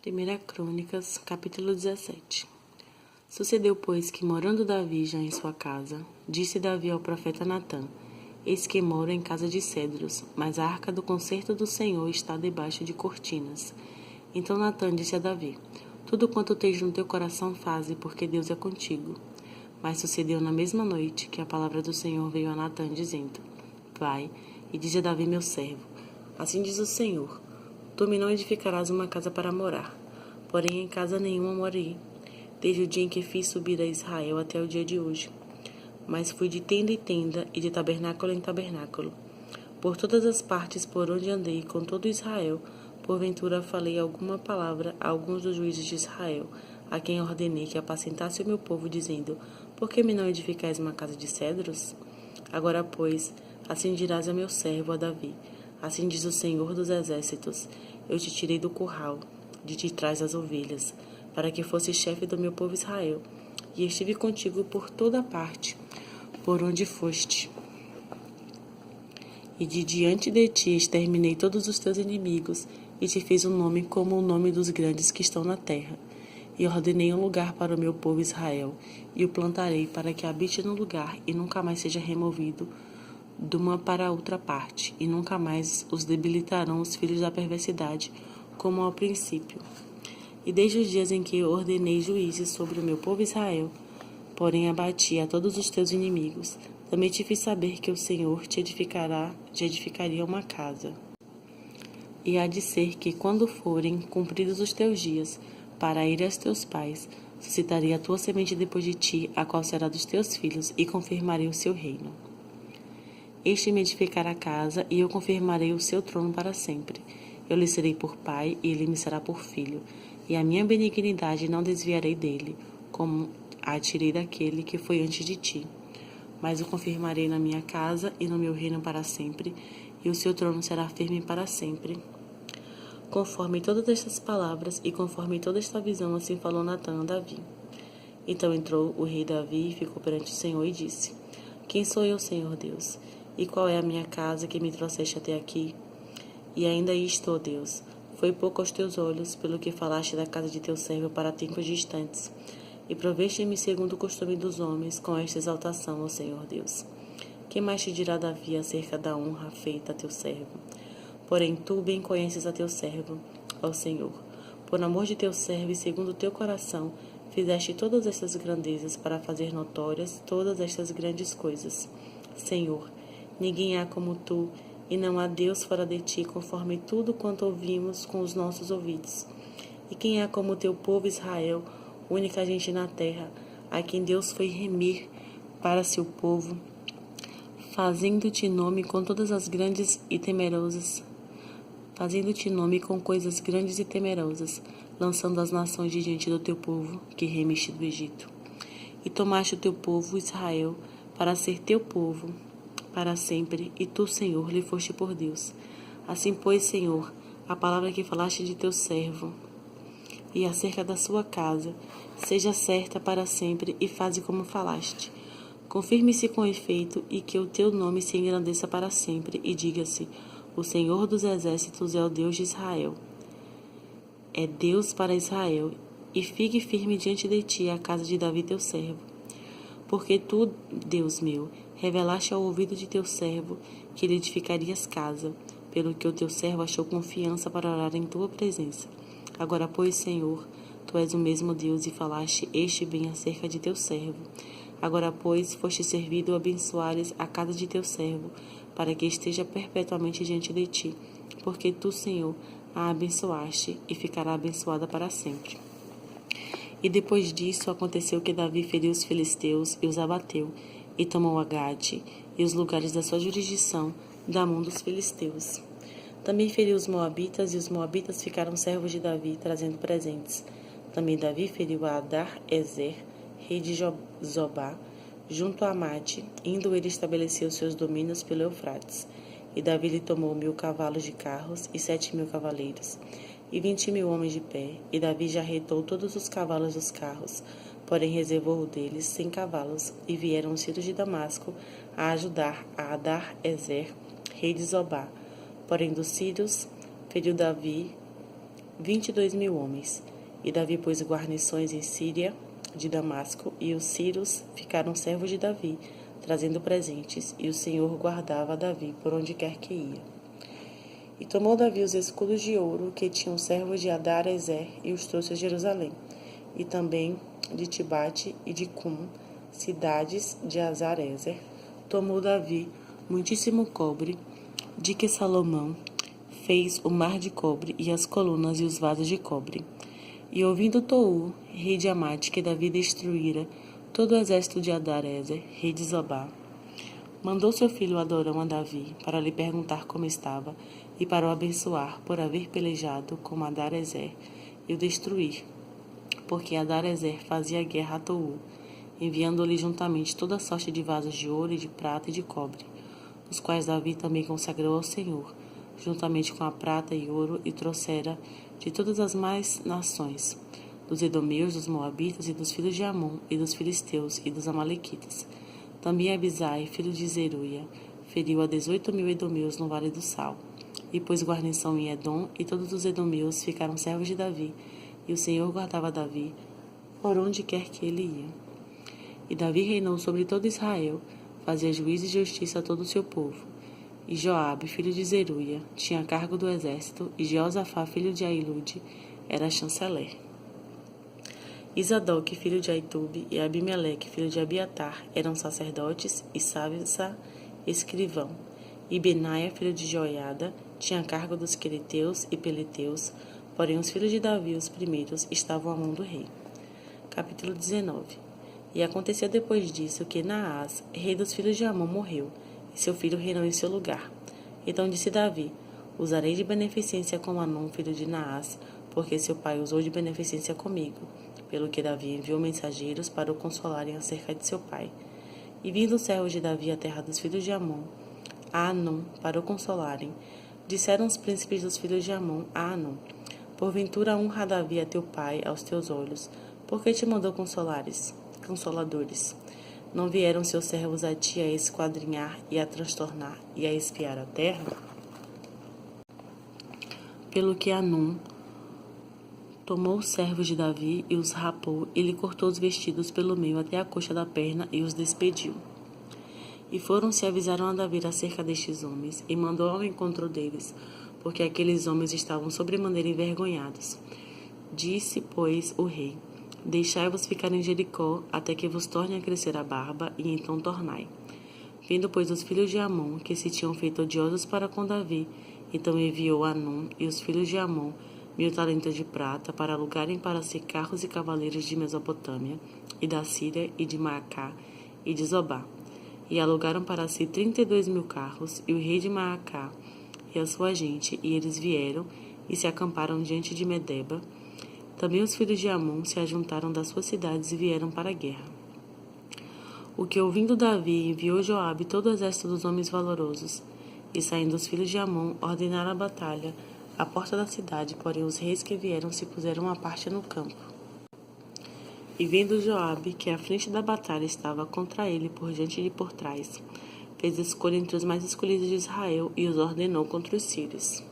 1 Crônicas, capítulo 17. Sucedeu, pois, que, morando Davi já em sua casa, disse Davi ao profeta Natã: Eis que moro em casa de cedros, mas a arca do concerto do Senhor está debaixo de cortinas. Então Natã disse a Davi: Tudo quanto tens no teu coração faze, porque Deus é contigo. Mas sucedeu na mesma noite que a palavra do Senhor veio a Natã, dizendo: Vai, e dize a Davi meu servo: Assim diz o Senhor: Tu me não edificarás uma casa para morar, porém em casa nenhuma morei, desde o dia em que fiz subir a Israel até o dia de hoje. Mas fui de tenda em tenda e de tabernáculo em tabernáculo. Por todas as partes por onde andei com todo Israel, porventura falei alguma palavra a alguns dos juízes de Israel, a quem ordenei que apacentasse o meu povo, dizendo: Por que me não edificais uma casa de cedros? Agora, pois, assim dirás a meu servo, a Davi: Assim diz o Senhor dos Exércitos: Eu te tirei do curral, de trás das ovelhas, para que fosses chefe do meu povo Israel, e estive contigo por toda parte, por onde foste. E de diante de ti exterminei todos os teus inimigos, e te fiz um nome como o nome dos grandes que estão na terra. E ordenei um lugar para o meu povo Israel, e o plantarei para que habite no lugar e nunca mais seja removido de uma para outra parte, e nunca mais os debilitarão os filhos da perversidade, como ao princípio. E desde os dias em que ordenei juízes sobre o meu povo Israel, porém abati a todos os teus inimigos, também te fiz saber que o Senhor te edificaria uma casa. E há de ser que, quando forem cumpridos os teus dias, para ir aos teus pais, suscitarei a tua semente depois de ti, a qual será dos teus filhos, e confirmarei o seu reino. Este me edificará a casa, e eu confirmarei o seu trono para sempre. Eu lhe serei por pai, e ele me será por filho. E a minha benignidade não desviarei dele, como a tirei daquele que foi antes de ti. Mas o confirmarei na minha casa e no meu reino para sempre, e o seu trono será firme para sempre. Conforme todas estas palavras, e conforme toda esta visão, assim falou Natã a Davi. Então entrou o rei Davi e ficou perante o Senhor e disse: Quem sou eu, Senhor Deus? E qual é a minha casa que me trouxeste até aqui? E ainda aí estou, Deus. Foi pouco aos teus olhos, pelo que falaste da casa de teu servo para tempos distantes, e proveste-me segundo o costume dos homens, com esta exaltação, ó Senhor Deus. Que mais te dirá Davi acerca da honra feita a teu servo? Porém tu bem conheces a teu servo, ó Senhor. Por amor de teu servo e segundo o teu coração, fizeste todas estas grandezas para fazer notórias todas estas grandes coisas. Senhor, ninguém há como tu, e não há Deus fora de ti, conforme tudo quanto ouvimos com os nossos ouvidos. E quem há como teu povo Israel, única gente na terra, a quem Deus foi remir para seu povo, fazendo-te nome com todas as grandes e temerosas, fazendo-te nome com coisas grandes e temerosas, lançando as nações de diante do teu povo, que remiste do Egito. E tomaste o teu povo Israel para ser teu povo para sempre, e tu, Senhor, lhe foste por Deus. Assim, pois, Senhor, a palavra que falaste de teu servo, e acerca da sua casa, seja certa para sempre, e faze como falaste. Confirme-se com efeito, e que o teu nome se engrandeça para sempre, e diga-se: O Senhor dos Exércitos é o Deus de Israel. É Deus para Israel, e fique firme diante de ti a casa de Davi teu servo. Porque tu, Deus meu, revelaste ao ouvido de teu servo que lhe edificarias casa, pelo que o teu servo achou confiança para orar em tua presença. Agora, pois, Senhor, tu és o mesmo Deus e falaste este bem acerca de teu servo. Agora, pois, foste servido abençoares a casa de teu servo, para que esteja perpetuamente diante de ti, porque tu, Senhor, a abençoaste e ficará abençoada para sempre. E depois disso aconteceu que Davi feriu os filisteus e os abateu, e tomou Agate e os lugares da sua jurisdição da mão dos filisteus. Também feriu os moabitas, e os moabitas ficaram servos de Davi, trazendo presentes. Também Davi feriu a Adar-ezer, rei de Zobá, junto a Amate, indo ele estabelecer os seus domínios pelo Eufrates. E Davi lhe tomou 1000 cavalos de carros e 7.000 cavaleiros, e 20.000 homens de pé, e Davi já arretou todos os cavalos dos carros, porém reservou deles 100 cavalos, e vieram os filhos de Damasco a ajudar a Adar-ezer, rei de Zobá. Porém dos sírios feriu Davi 22.000 homens. E Davi pôs guarnições em Síria, de Damasco, e os sírios ficaram servos de Davi, trazendo presentes, e o Senhor guardava Davi por onde quer que ia. E tomou Davi os escudos de ouro que tinham os servos de Adar-ezer e os trouxe a Jerusalém, e também de Tibate e de Cum, cidades de Azar-ezer. Tomou Davi muitíssimo cobre, de que Salomão fez o mar de cobre e as colunas e os vasos de cobre. E ouvindo Tou, rei de Amate, que Davi destruíra todo o exército de Adar-ezer, rei de Zobá, mandou seu filho Adorão a Davi para lhe perguntar como estava e para o abençoar por haver pelejado com Adar-ezer e o destruir, porque Adar-ezer fazia guerra a Tou, enviando-lhe juntamente toda sorte de vasos de ouro e de prata e de cobre, os quais Davi também consagrou ao Senhor, juntamente com a prata e ouro, e trouxera de todas as mais nações, dos edomeus, dos moabitas e dos filhos de Amon, e dos filisteus e dos amalequitas. Também Abisai, filho de Zeruia, feriu a 18.000 edomeus no Vale do Sal, e pôs guarnição em Edom, e todos os edomeus ficaram servos de Davi, e o Senhor guardava Davi por onde quer que ele ia. E Davi reinou sobre todo Israel, fazia juízo e justiça a todo o seu povo. E Joabe, filho de Zeruia, tinha cargo do exército, e Jeosafá, filho de Ahilude, era chanceler. E Zadok, filho de Aitube, e Abimeleque, filho de Abiatar, eram sacerdotes, e Savisa, escrivão. E Benaia, filho de Joiada, tinha cargo dos quereteus e peleteus, porém os filhos de Davi, os primeiros, estavam à mão do rei. Capítulo 19. E aconteceu depois disso que Naás, rei dos filhos de Amon, morreu, e seu filho reinou em seu lugar. Então disse Davi: usarei de beneficência com Anom, filho de Naás, porque seu pai usou de beneficência comigo. Pelo que Davi enviou mensageiros para o consolarem acerca de seu pai. E vindo os servos de Davi à terra dos filhos de Amon, a Anom, para o consolarem, disseram os príncipes dos filhos de Amon a Anom: porventura honra Davi a teu pai aos teus olhos, porque te mandou consoladores? Não vieram seus servos a ti a esquadrinhar e a transtornar e a espiar a terra? Pelo que Anom tomou os servos de Davi e os rapou, e lhe cortou os vestidos pelo meio até a coxa da perna e os despediu. E foram-se e avisaram a Davi acerca destes homens, e mandou ao encontro deles, porque aqueles homens estavam sobremaneira envergonhados. Disse, pois, o rei: deixai-vos ficar em Jericó, até que vos torne a crescer a barba, e então tornai. Vindo, pois, os filhos de Amon, que se tinham feito odiosos para com Davi, então enviou Anom e os filhos de Amon 1.000 talentos de prata, para alugarem para si carros e cavaleiros de Mesopotâmia, e da Síria, e de Maacá, e de Zobá. E alugaram para si 32.000 carros, e o rei de Maacá, e a sua gente, e eles vieram, e se acamparam diante de Medeba. Também os filhos de Amon se ajuntaram das suas cidades e vieram para a guerra. O que ouvindo Davi, enviou Joabe todo o exército dos homens valorosos, e saindo os filhos de Amon, ordenaram a batalha à porta da cidade, porém os reis que vieram se puseram à parte no campo. E vendo Joabe que a frente da batalha estava contra ele por diante e por trás, fez escolha entre os mais escolhidos de Israel e os ordenou contra os sírios.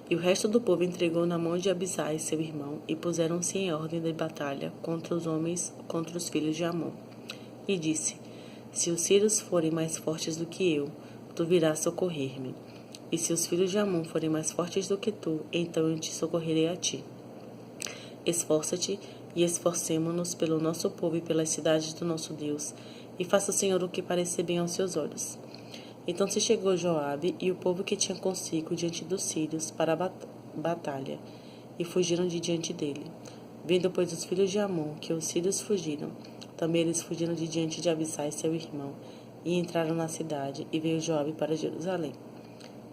E o resto do povo entregou na mão de Abisai, seu irmão, e puseram-se em ordem de batalha contra os homens, contra os filhos de Amon. E disse: se os sírios forem mais fortes do que eu, tu virás socorrer-me. E se os filhos de Amon forem mais fortes do que tu, então eu te socorrerei a ti. Esforça-te e esforcemo-nos pelo nosso povo e pelas cidades do nosso Deus, e faça o Senhor o que parecer bem aos seus olhos. Então se chegou Joabe e o povo que tinha consigo diante dos sírios para a batalha, e fugiram de diante dele. Vendo, pois, os filhos de Amon que os sírios fugiram, também eles fugiram de diante de Abisai, seu irmão, e entraram na cidade, e veio Joabe para Jerusalém.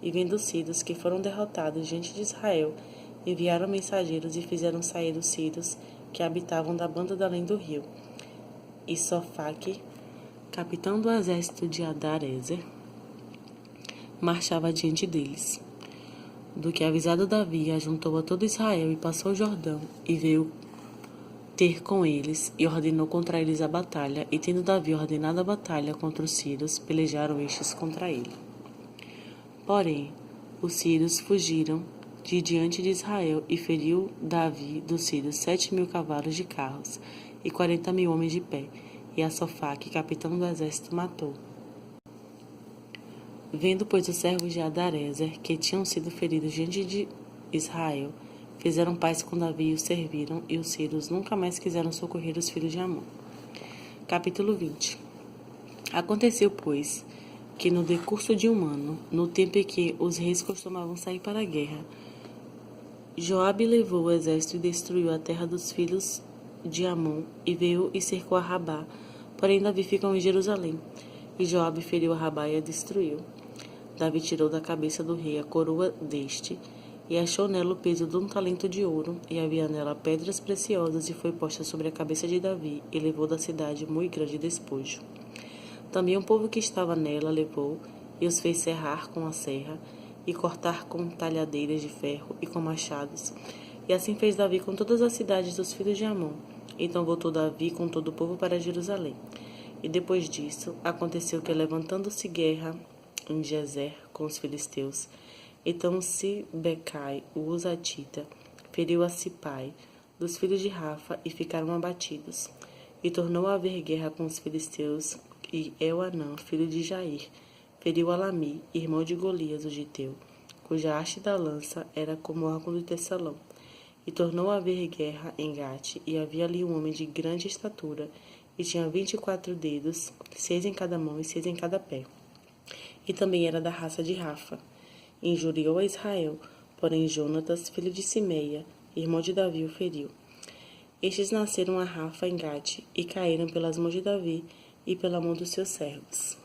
E vendo os sírios que foram derrotados diante de Israel, enviaram mensageiros e fizeram sair os sírios que habitavam da banda da além do rio. E Sofaque, capitão do exército de Adar-ezer, marchava diante deles. Do que avisado Davi, ajuntou a todo Israel e passou o Jordão, e veio ter com eles, e ordenou contra eles a batalha, e tendo Davi ordenado a batalha contra os sírios, pelejaram estes contra ele. Porém, os sírios fugiram de diante de Israel, e feriu Davi dos sírios 7.000 cavalos de carros e 40.000 homens de pé, e Asofaque, capitão do exército, matou. Vendo, pois, os servos de Adarezer que tinham sido feridos diante de Israel, fizeram paz com Davi e o serviram, e os sírios nunca mais quiseram socorrer os filhos de Amon. Capítulo 20. Aconteceu, pois, que no decurso de um ano, no tempo em que os reis costumavam sair para a guerra, Joabe levou o exército e destruiu a terra dos filhos de Amon, e veio e cercou a Rabá. Porém Davi ficou em Jerusalém, e Joabe feriu a Rabá e a destruiu. Davi tirou da cabeça do rei a coroa deste, e achou nela o peso de um talento de ouro, e havia nela pedras preciosas, e foi posta sobre a cabeça de Davi, e levou da cidade muito grande despojo. Também o povo que estava nela levou, e os fez serrar com a serra, e cortar com talhadeiras de ferro e com machados. E assim fez Davi com todas as cidades dos filhos de Amon. Então voltou Davi com todo o povo para Jerusalém. E depois disso, aconteceu que, levantando-se guerra em Gezer com os filisteus, então Sibecai, o Husatita, feriu a Sipai, dos filhos de Rafa, e ficaram abatidos. E tornou a haver guerra com os filisteus, e Elhanã, filho de Jair, feriu Alami, irmão de Golias, o giteu, cuja haste da lança era como o órgão de Tessalão. E tornou a haver guerra em Gate, e havia ali um homem de grande estatura, e tinha 24 dedos, 6 em cada mão e 6 em cada pé. E também era da raça de Rafa. Injuriou a Israel, porém Jonatas, filho de Simeia, irmão de Davi, o feriu. Estes nasceram a Rafa em Gate, e caíram pelas mãos de Davi e pela mão dos seus servos.